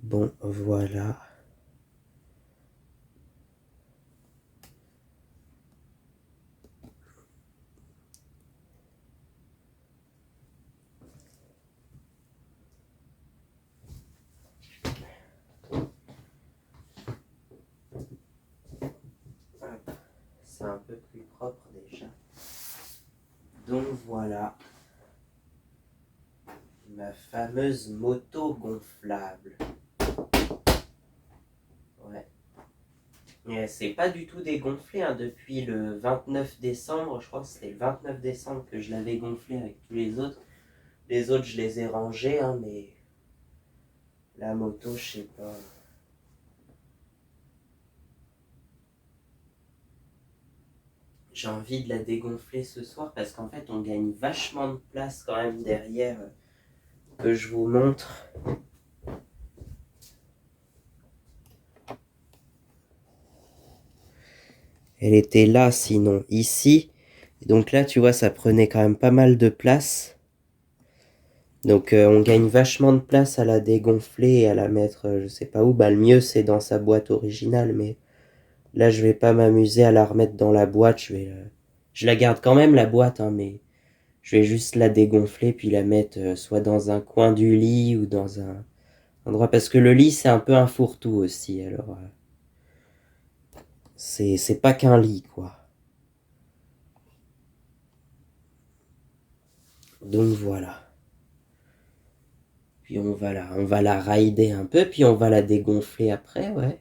Bon, voilà. C'est un peu plus propre déjà. Donc voilà. Ma fameuse moto gonflable. Ouais. Et c'est pas du tout dégonflé hein, depuis le 29 décembre. Je crois que c'était le 29 décembre que je l'avais gonflé avec tous les autres. Les autres, je les ai rangés, hein, mais la moto, je sais pas. J'ai envie de la dégonfler ce soir parce qu'en fait, on gagne vachement de place quand même derrière que je vous montre. Elle était là sinon, ici. Donc là, tu vois, ça prenait quand même pas mal de place. Donc on gagne vachement de place à la dégonfler et à la mettre, je sais pas où. Bah le mieux c'est dans sa boîte originale, mais là je vais pas m'amuser à la remettre dans la boîte. Je la garde quand même la boîte, hein, mais je vais juste la dégonfler puis la mettre soit dans un coin du lit ou dans un endroit. Parce que le lit c'est un peu un fourre-tout aussi, alors c'est pas qu'un lit quoi. Donc voilà. Puis on va la rider un peu, puis on va la dégonfler après, ouais.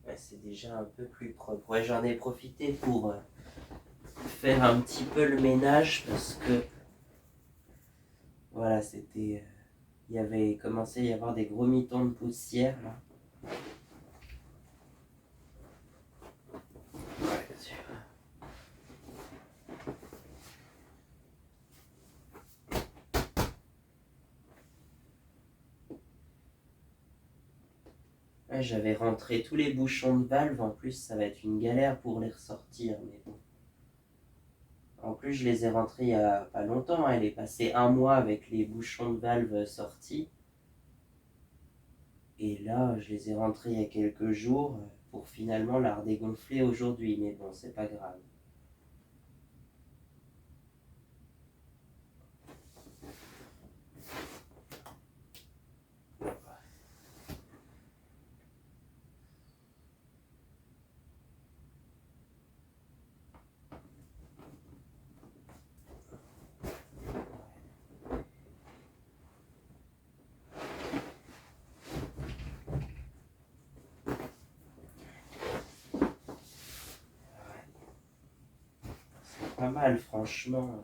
Ouais, c'est déjà un peu plus propre. Ouais, j'en ai profité pour faire un petit peu le ménage parce que voilà, c'était. Il y avait commencé à y avoir des gros mitons de poussière là. Ouais, j'avais rentré tous les bouchons de valve, en plus ça va être une galère pour les ressortir, mais bon. En plus, je les ai rentrés il y a pas longtemps, hein. Elle est passée un mois avec les bouchons de valve sortis. Et là, je les ai rentrés il y a quelques jours pour finalement la redégonfler aujourd'hui, mais bon, c'est pas grave. Pas mal, franchement.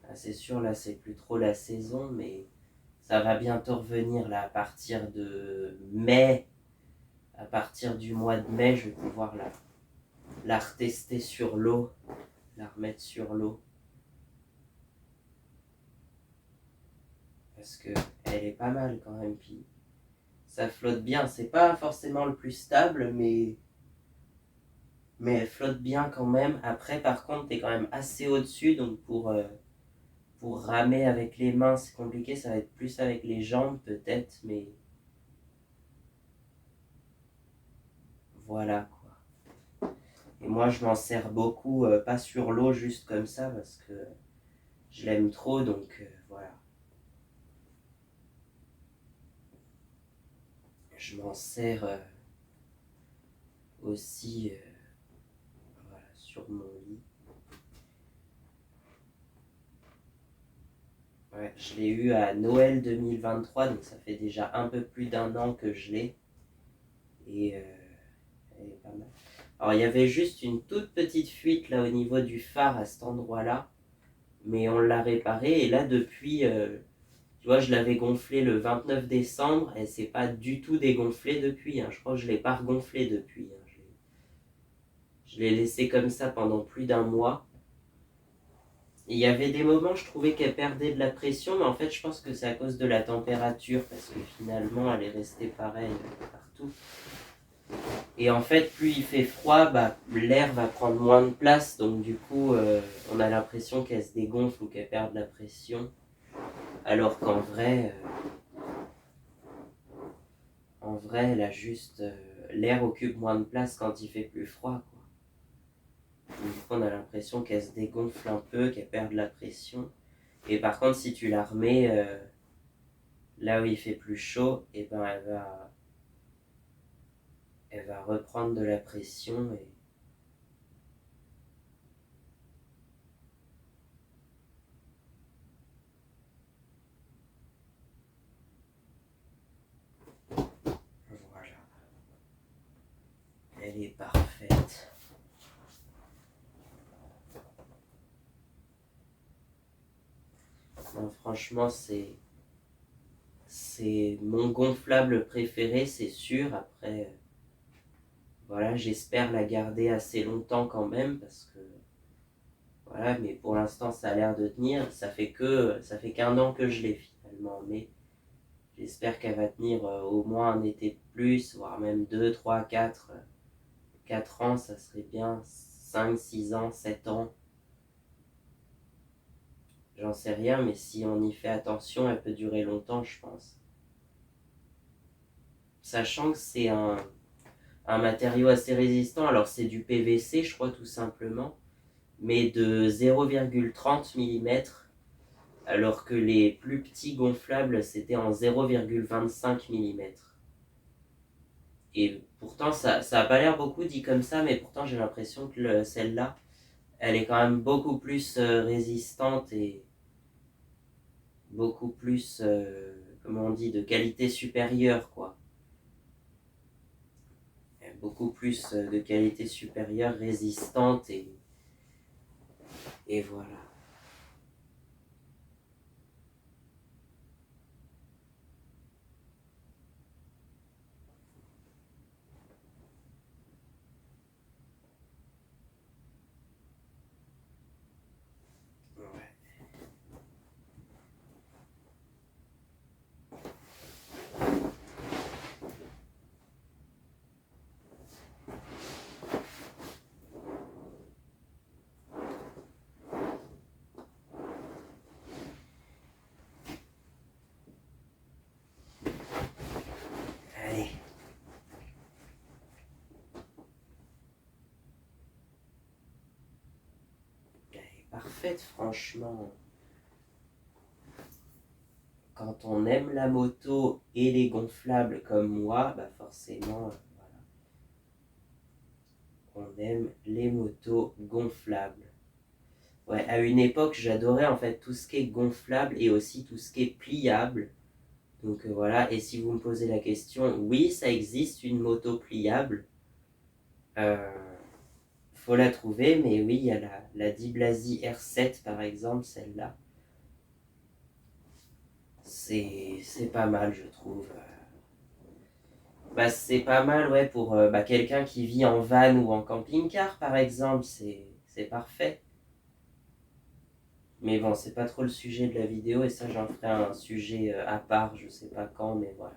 Ah, c'est sûr, là, c'est plus trop la saison, mais ça va bientôt revenir, là, à partir de mai. À partir du mois de mai, je vais pouvoir la retester sur l'eau, la remettre sur l'eau. Parce que elle est pas mal quand même, puis ça flotte bien. C'est pas forcément le plus stable, mais elle flotte bien quand même. Après, par contre, t'es quand même assez au-dessus, donc pour ramer avec les mains, c'est compliqué. Ça va être plus avec les jambes, peut-être, mais voilà quoi. Et moi, je m'en sers beaucoup, pas sur l'eau, juste comme ça, parce que je l'aime trop, donc voilà. Je m'en sers aussi voilà, sur mon lit. Ouais, je l'ai eu à Noël 2023, donc ça fait déjà un peu plus d'un an que je l'ai. Et elle est pas mal. Alors il y avait juste une toute petite fuite là au niveau du phare à cet endroit-là, mais on l'a réparé et là depuis, tu vois, je l'avais gonflé le 29 décembre et c'est pas du tout dégonflé depuis, hein. Je crois que je l'ai pas regonflé depuis, hein. Je l'ai laissé comme ça pendant plus d'un mois. Il y avait des moments, je trouvais qu'elle perdait de la pression, mais en fait, je pense que c'est à cause de la température, parce que finalement, elle est restée pareille partout. Et en fait, plus il fait froid, bah, l'air va prendre moins de place. Donc du coup, on a l'impression qu'elle se dégonfle ou qu'elle perd de la pression. Alors qu'en vrai, elle a juste... l'air occupe moins de place quand il fait plus froid, quoi. Donc, du coup, on a l'impression qu'elle se dégonfle un peu, qu'elle perd de la pression. Et par contre, si tu la remets là où il fait plus chaud, et ben elle va reprendre de la pression et voilà, elle est parfaite. Non, franchement, c'est mon gonflable préféré, c'est sûr. Après, voilà, j'espère la garder assez longtemps quand même parce que voilà, mais pour l'instant, ça a l'air de tenir. Ça fait qu'un an que je l'ai finalement, mais j'espère qu'elle va tenir au moins un été de plus, voire même 2, 3, 4, 4 ans, ça serait bien. 5, 6 ans, 7 ans. J'en sais rien, mais si on y fait attention, elle peut durer longtemps, je pense. Sachant que c'est un matériau assez résistant, alors c'est du PVC, je crois, tout simplement, mais de 0,30 mm, alors que les plus petits gonflables, c'était en 0,25 mm. Et pourtant, ça a pas l'air beaucoup dit comme ça, mais pourtant, j'ai l'impression que celle-là, elle est quand même beaucoup plus résistante et beaucoup plus, comment on dit, de qualité supérieure, quoi. Beaucoup plus de qualité supérieure, résistante et voilà. Ouais. Allez. Elle est parfaite, franchement. Quand on aime la moto et les gonflables comme moi, bah forcément, voilà, on aime les motos gonflables. Ouais, à une époque, j'adorais en fait tout ce qui est gonflable et aussi tout ce qui est pliable. Donc voilà, et si vous me posez la question, oui, ça existe une moto pliable. Euh, Faut la trouver, mais oui, il y a la Diblazy R7 par exemple, celle-là. C'est pas mal, je trouve. Bah, c'est pas mal, ouais, pour bah, quelqu'un qui vit en van ou en camping-car, par exemple, c'est parfait. Mais bon, c'est pas trop le sujet de la vidéo, et ça, j'en ferai un sujet à part, je sais pas quand, mais voilà.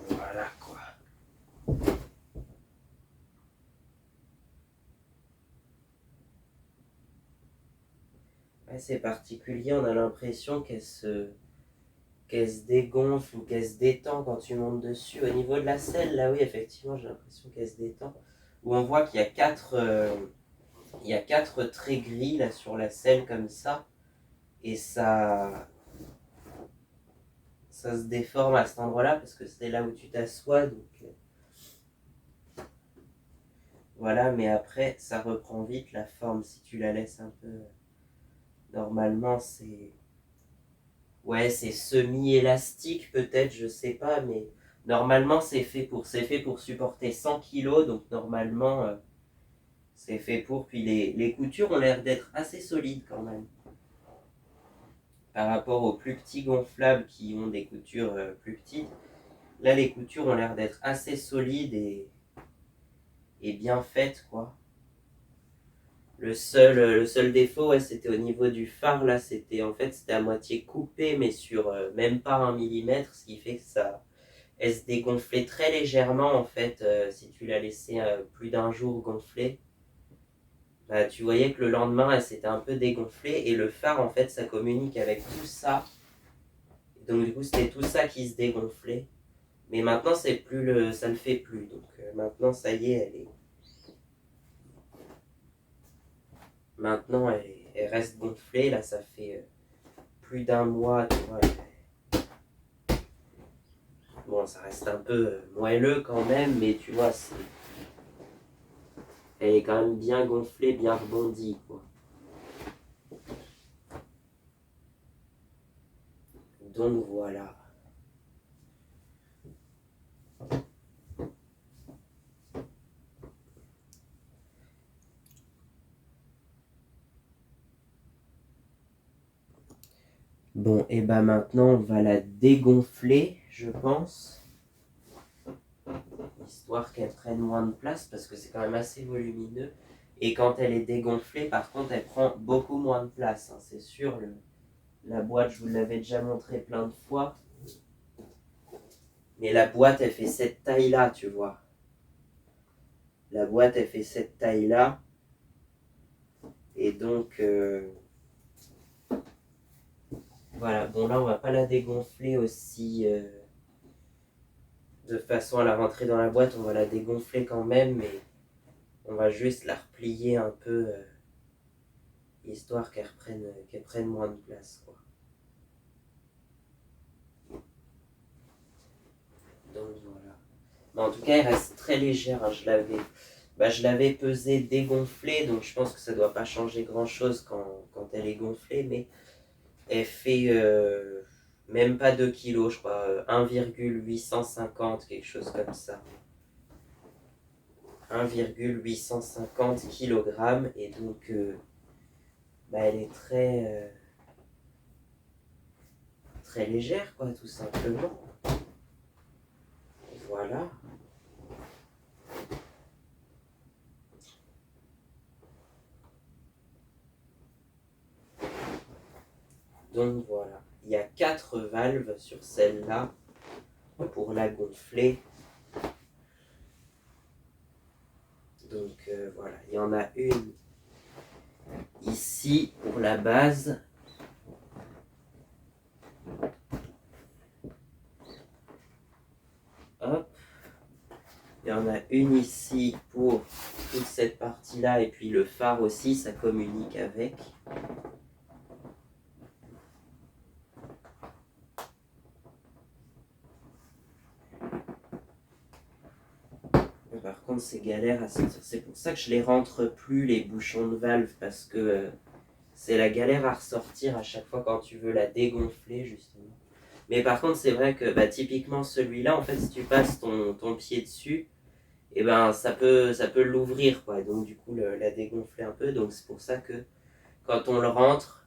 Voilà, quoi. Ouais, c'est particulier, on a l'impression qu'elle se dégonfle ou qu'elle se détend quand tu montes dessus. Au niveau de la selle, là, oui, effectivement, j'ai l'impression qu'elle se détend. Où on voit qu'il y a il y a quatre traits gris là sur la selle comme ça. Et ça se déforme à cet endroit-là parce que c'est là où tu t'assois. Donc voilà, mais après, ça reprend vite la forme si tu la laisses un peu. Normalement, c'est. Ouais, c'est semi-élastique peut-être, je sais pas, mais normalement c'est fait pour supporter 100 kilos, donc normalement C'est fait pour. Puis les coutures ont l'air d'être assez solides quand même. Par rapport aux plus petits gonflables qui ont des coutures plus petites. Là, les coutures ont l'air d'être assez solides et bien faites, quoi. Le seul défaut, ouais, c'était au niveau du phare. Là, c'était à moitié coupé, mais sur même pas 1 mm, ce qui fait que elle se dégonflait très légèrement, en fait, si tu la laissais plus d'un jour gonfler. Bah, tu voyais que le lendemain, elle s'était un peu dégonflée, et le phare, en fait, ça communique avec tout ça. Donc, du coup, c'était tout ça qui se dégonflait. Mais maintenant, ça le fait plus. Donc, maintenant, ça y est, maintenant, elle reste gonflée. Là, ça fait plus d'un mois, tu vois. Bon, ça reste un peu moelleux quand même, mais tu vois, elle est quand même bien gonflée, bien rebondie, quoi. Donc voilà. Bon, et ben maintenant, on va la dégonfler, je pense. Histoire qu'elle prenne moins de place, parce que c'est quand même assez volumineux. Et quand elle est dégonflée, par contre, elle prend beaucoup moins de place, hein, c'est sûr. La boîte, je vous l'avais déjà montré plein de fois. Mais la boîte, elle fait cette taille-là, tu vois. La boîte, elle fait cette taille-là. Et donc, voilà. Bon, là, on va pas la dégonfler aussi de façon à la rentrer dans la boîte. On va la dégonfler quand même, mais on va juste la replier un peu, histoire qu'elle prenne moins de place, quoi. Donc, voilà. Mais en tout cas, elle reste très légère, hein. Je l'avais pesée dégonflée, donc je pense que ça doit pas changer grand-chose quand elle est gonflée, mais elle fait même pas 2 kilos, je crois, 1,850, quelque chose comme ça. 1,850 kg, et donc bah, elle est très légère, quoi, tout simplement. Voilà. Donc voilà. Il y a 4 valves sur celle-là pour la gonfler. Donc voilà, il y en a une ici pour la base. Hop. Il y en a une ici pour toute cette partie-là, et puis le phare aussi, ça communique avec. Par contre, c'est galère à sortir. C'est pour ça que je les rentre plus, les bouchons de valve, parce que c'est la galère à ressortir à chaque fois quand tu veux la dégonfler, justement. Mais par contre, c'est vrai que bah, typiquement celui-là, en fait, si tu passes ton pied dessus, et ben ça peut l'ouvrir, quoi. Donc du coup, la dégonfler un peu. Donc c'est pour ça que quand on le rentre,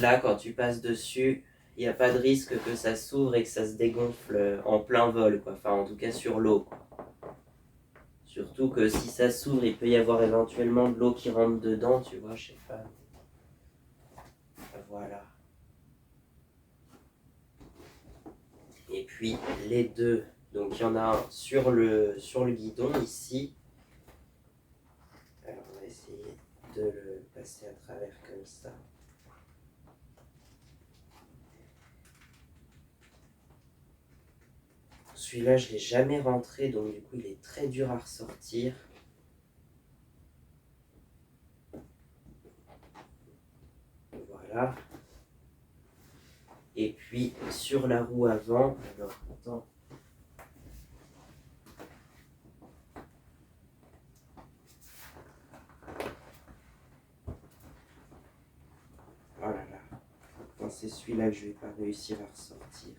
là, quand tu passes dessus, il n'y a pas de risque que ça s'ouvre et que ça se dégonfle en plein vol, quoi. Enfin, en tout cas sur l'eau, quoi. Surtout que si ça s'ouvre, il peut y avoir éventuellement de l'eau qui rentre dedans, tu vois, je sais pas. Voilà. Et puis les deux. Donc il y en a un sur le guidon ici. Alors on va essayer de le passer à travers comme ça. Celui-là, je ne l'ai jamais rentré, donc du coup, il est très dur à ressortir. Voilà. Et puis, sur la roue avant, alors, attends. Oh là là. Quand c'est celui-là que je ne vais pas réussir à ressortir.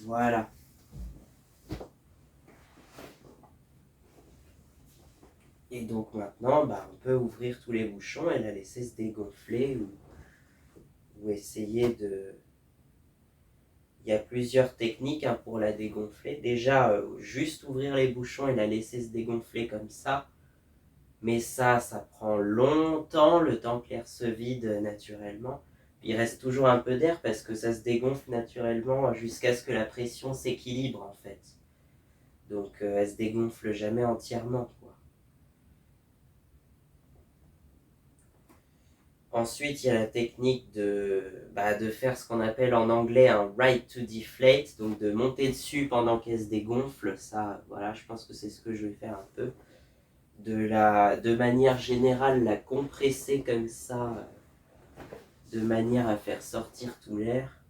Voilà. Et donc maintenant, on peut ouvrir tous les bouchons et la laisser se dégonfler ou essayer de... Il y a plusieurs techniques pour la dégonfler. Déjà, juste ouvrir les bouchons et la laisser se dégonfler comme ça. Mais ça prend longtemps, le temps que l'air se vide naturellement. Puis il reste toujours un peu d'air parce que ça se dégonfle naturellement jusqu'à ce que la pression s'équilibre en fait. Donc elle se dégonfle jamais entièrement, quoi. Ensuite, il y a la technique de faire ce qu'on appelle en anglais un ride to deflate, donc de monter dessus pendant qu'elle se dégonfle. Ça, voilà, je pense que c'est ce que je vais faire un peu. De manière générale, la compresser comme ça, de manière à faire sortir tout l'air.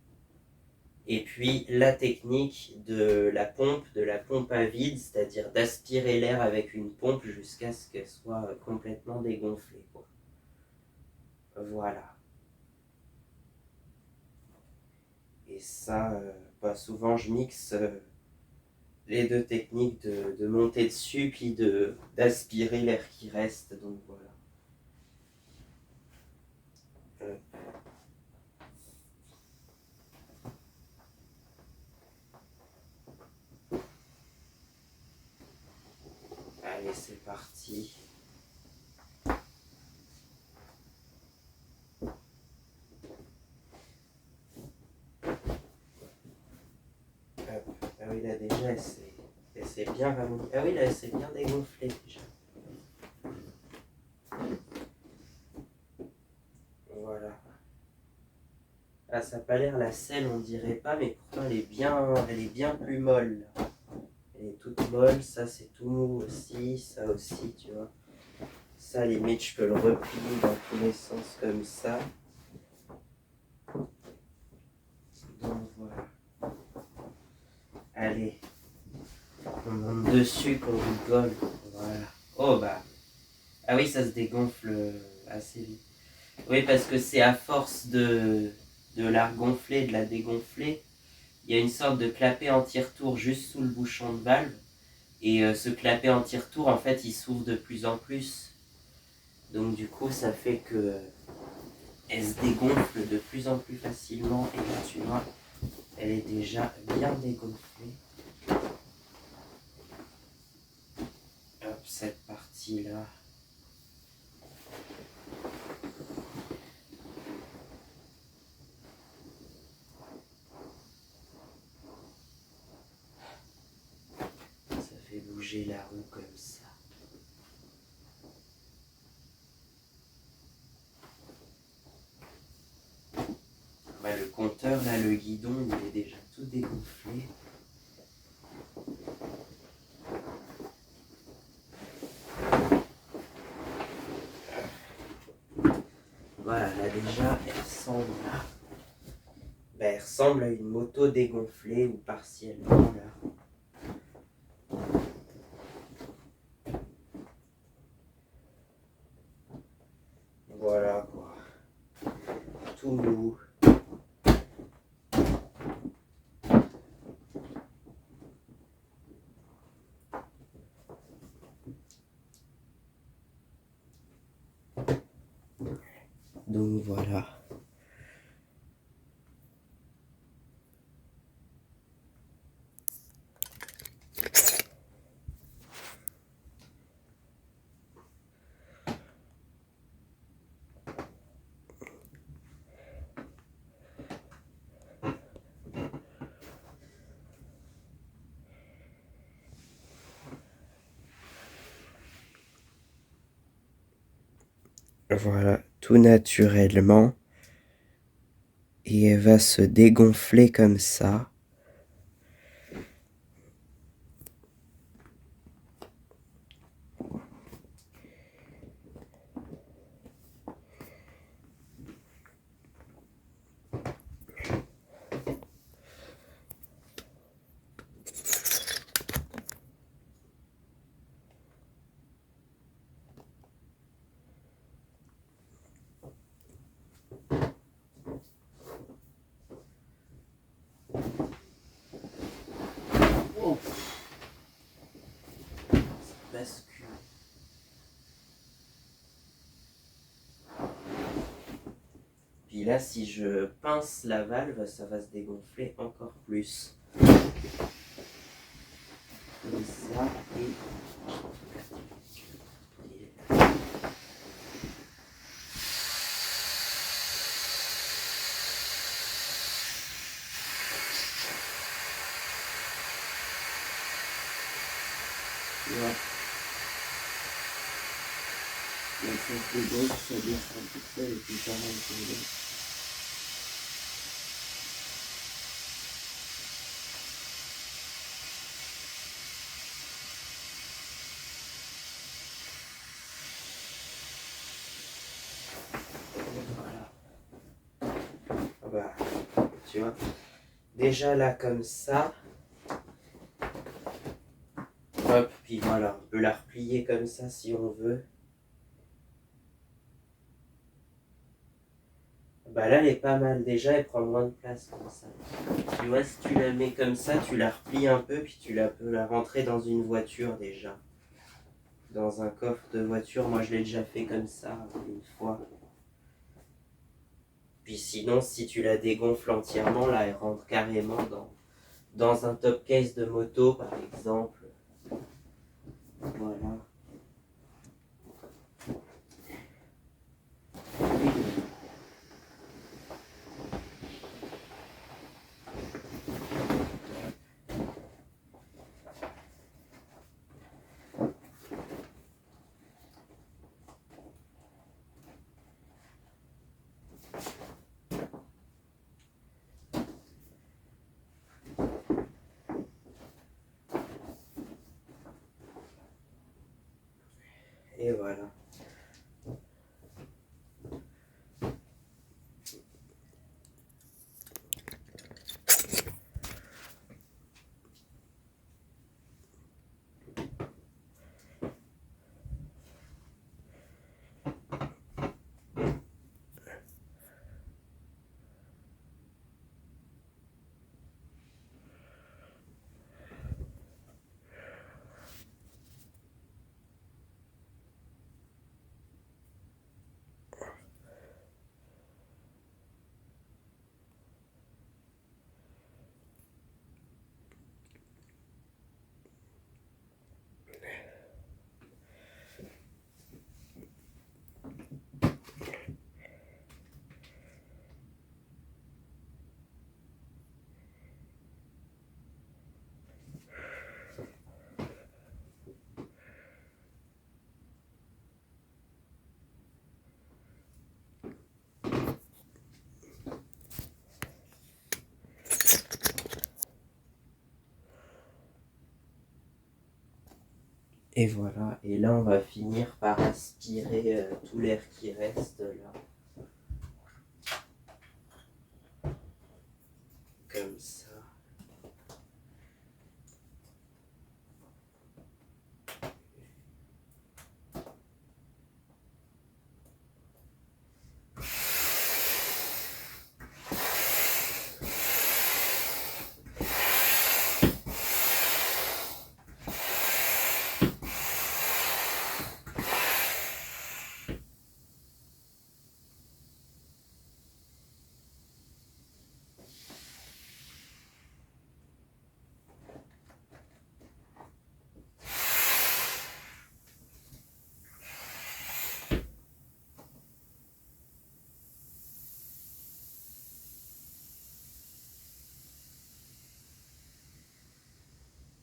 Et puis la technique de la pompe à vide, c'est-à-dire d'aspirer l'air avec une pompe jusqu'à ce qu'elle soit complètement dégonflée, quoi. Voilà. Et ça, souvent je mixe les deux techniques de monter dessus puis d'aspirer l'air qui reste. Donc voilà. Allez, c'est parti. Ah oui, là déjà, elle s'est bien ramollie. Ah oui, là, elle s'est bien dégonflée déjà. Voilà. Ah, ça n'a pas l'air la selle, on dirait pas, mais pourtant elle est bien plus molle. Elle est toute molle, ça c'est tout mou aussi, ça aussi, tu vois. Ça, limite, je peux le replier dans tous les sens comme ça. Donc voilà. Allez, on monte dessus qu'on rigole. Voilà. Oh bah. Ah oui, ça se dégonfle assez vite. Oui, parce que c'est à force de la gonfler, de la dégonfler. Il y a une sorte de clapet en tire-tour juste sous le bouchon de valve. Et ce clapet en tire-tour, en fait, il s'ouvre de plus en plus. Donc du coup, ça fait que elle se dégonfle de plus en plus facilement. Et là, tu vois, elle est déjà bien dégonflée. Hop, cette partie-là. Ça fait bouger la roue comme ça. Bah, le compteur, là, le guidon, il est déjà tout dégonflé. Voilà, là déjà, elle ressemble à une moto dégonflée ou partiellement, là. Voilà, quoi. Tout mou. Donc voilà. Voilà, tout naturellement. Et elle va se dégonfler comme ça. bascule. Puis là, si je pince la valve, ça va se dégonfler encore plus. Comme ça, et... Ouais. Donc ça se dégonfle, ça descend tout seul et puis pas mal tombé. Voilà. Bah, tu vois, déjà là comme ça, hop, puis voilà, on peut la replier comme ça si on veut. Bah là, elle est pas mal déjà, elle prend moins de place comme ça. Tu vois, si tu la mets comme ça, tu la replies un peu, puis tu peux la rentrer dans une voiture déjà. Dans un coffre de voiture, moi je l'ai déjà fait comme ça une fois. Puis sinon, si tu la dégonfles entièrement, là, elle rentre carrément dans un top case de moto, par exemple. Voilà. Et voilà. Et voilà. Et là, on va finir par aspirer tout l'air qui reste là. Comme ça.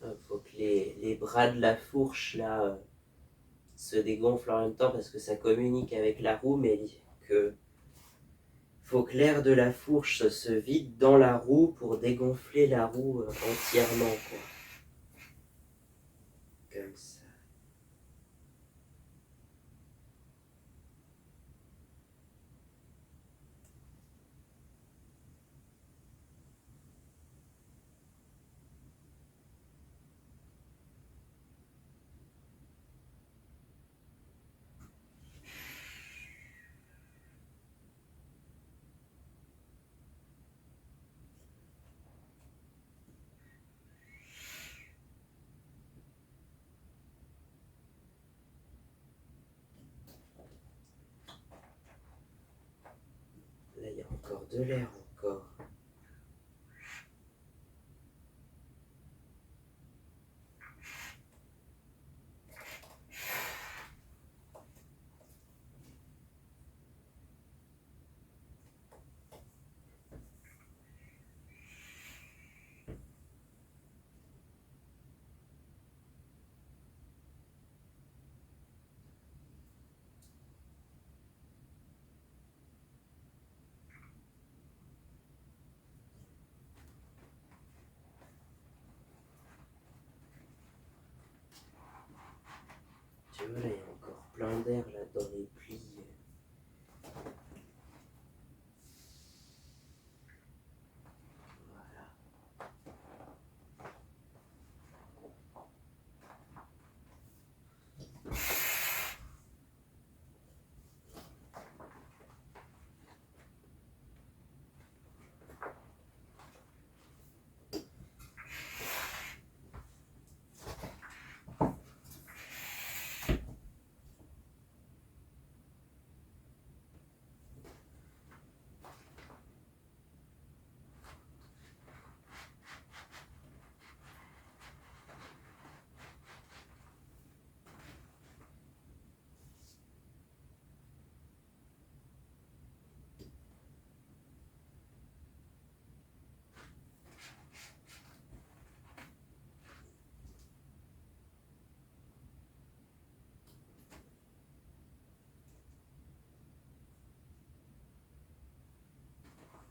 Il faut que les bras de la fourche là se dégonflent en même temps parce que ça communique avec la roue, mais que faut que l'air de la fourche se vide dans la roue pour dégonfler la roue entièrement, quoi. Comme ça. de l'air encore. Tu vois, là, il y a encore plein d'air là dans les plis. Voilà.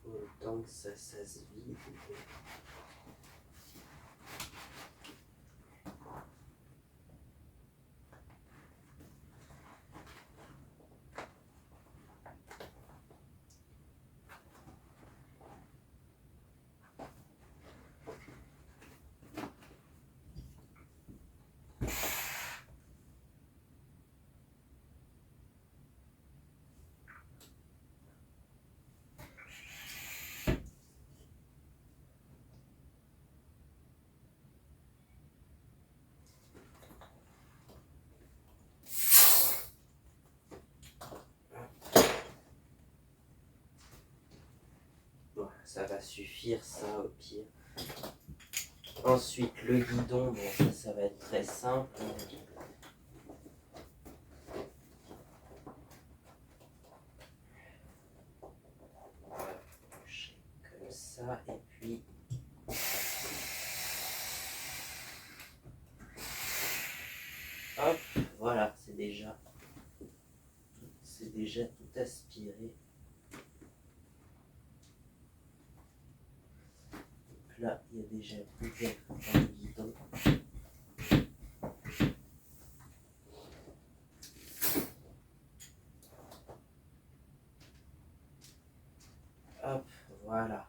Faut le temps que ça se vide. Bon, ça va suffire ça au pire. Ensuite le guidon, bon ça va être très simple. On va boucher comme ça et puis hop, voilà, c'est déjà tout aspiré. Donc là, il y a déjà plus d'air dans le guidon. Hop, voilà.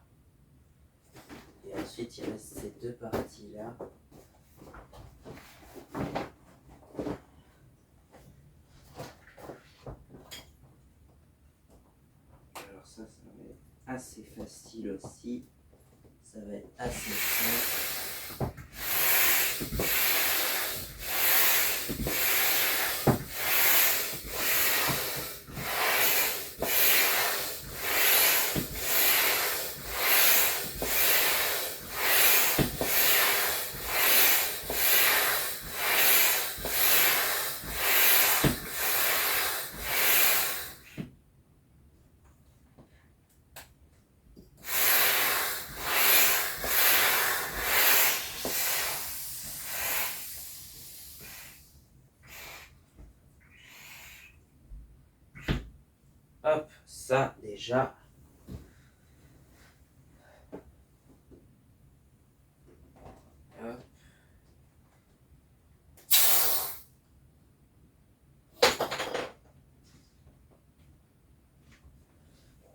Et ensuite, il reste ces deux parties-là. Alors ça va être assez facile aussi. Ça va être assez simple. Hop, ça déjà. Hop.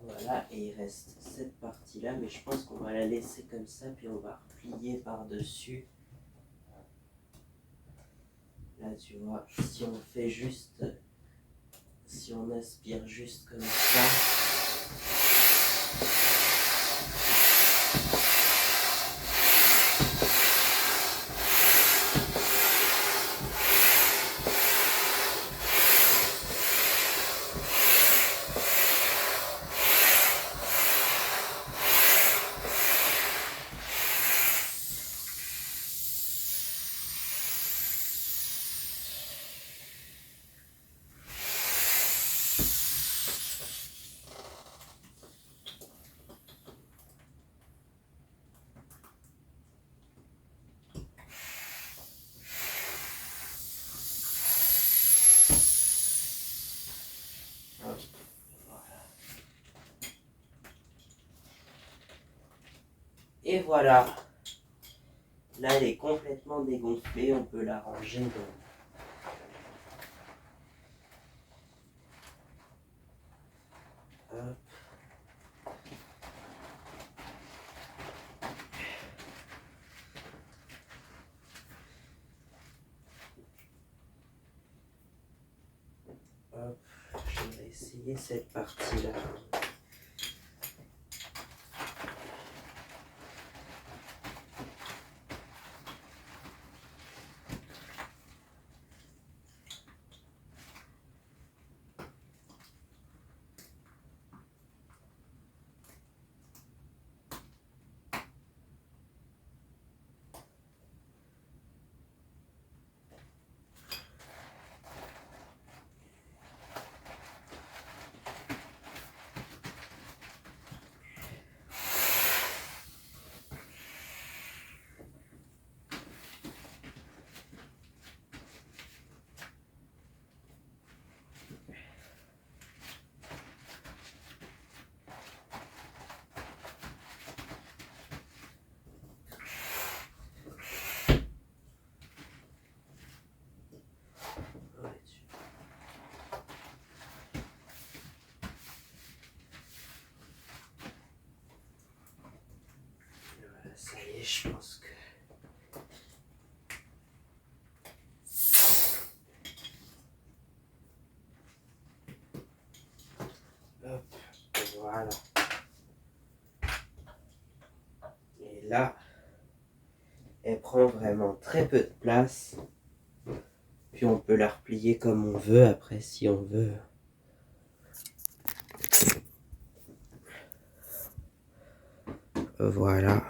Voilà, et il reste cette partie-là, mais je pense qu'on va la laisser comme ça, puis on va replier par-dessus. Là, tu vois, si on fait juste, si on aspire juste comme ça, Et voilà. Là, elle est complètement dégonflée. On peut la ranger dans... Hop. Hop. Je vais essayer cette partie-là. Ça y est, je pense que... Hop, voilà. Et là, elle prend vraiment très peu de place. Puis on peut la replier comme on veut après si on veut. Voilà.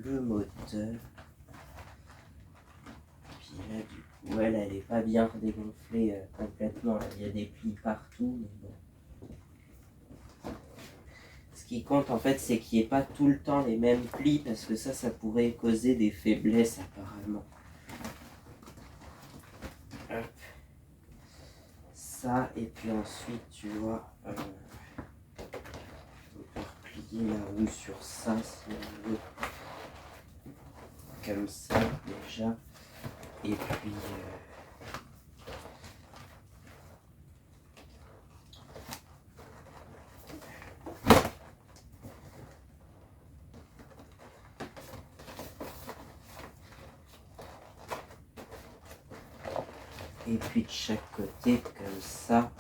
Le moteur. Puis là, du coup, elle est pas bien redégonflée complètement. Là. Il y a des plis partout, mais bon. Ce qui compte, en fait, c'est qu'il n'y ait pas tout le temps les mêmes plis, parce que ça pourrait causer des faiblesses, apparemment. Hop. Ça, et puis ensuite, tu vois, on peut replier la roue sur ça, si on veut. Comme ça, déjà. Et puis... et puis de chaque côté, comme ça.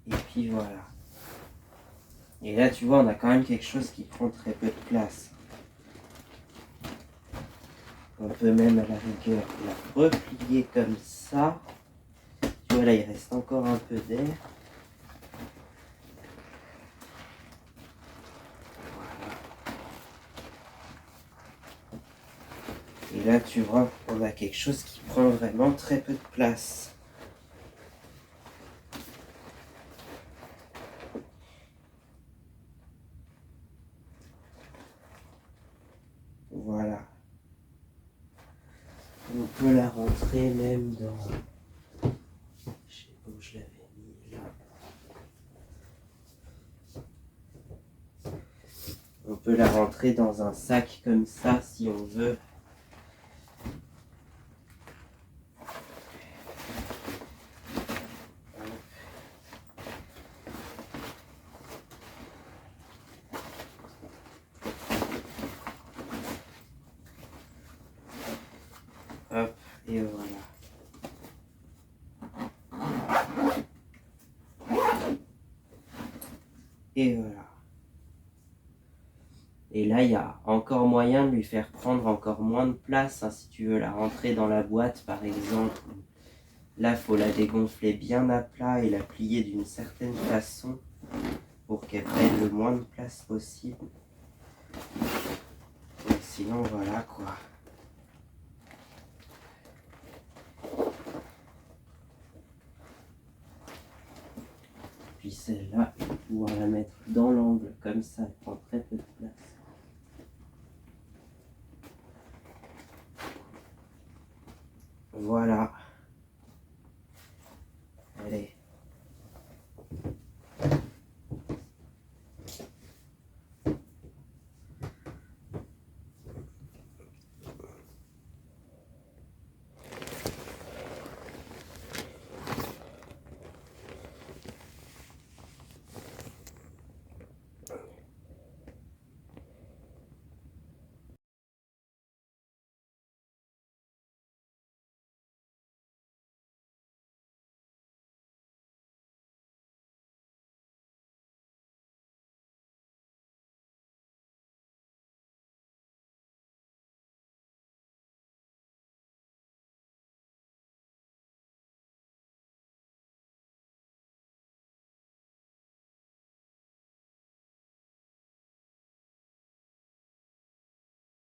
Et puis voilà. Et là, tu vois, on a quand même quelque chose qui prend très peu de place. On peut même à la rigueur la replier comme ça. Tu vois, là, il reste encore un peu d'air. Voilà. Et là, tu vois, on a quelque chose qui prend vraiment très peu de place. Voilà. peut la rentrer même dans... Je sais pas où je l'avais mis là. On peut la rentrer dans un sac comme ça si on veut. Hop, et voilà. Et voilà. Et là, il y a encore moyen de lui faire prendre encore moins de place, hein, si tu veux la rentrer dans la boîte, par exemple. Là, il faut la dégonfler bien à plat et la plier d'une certaine façon pour qu'elle prenne le moins de place possible. Et sinon, voilà quoi. Puis celle-là, il faut pouvoir la mettre dans l'angle, comme ça, elle prend très peu de place. Voilà.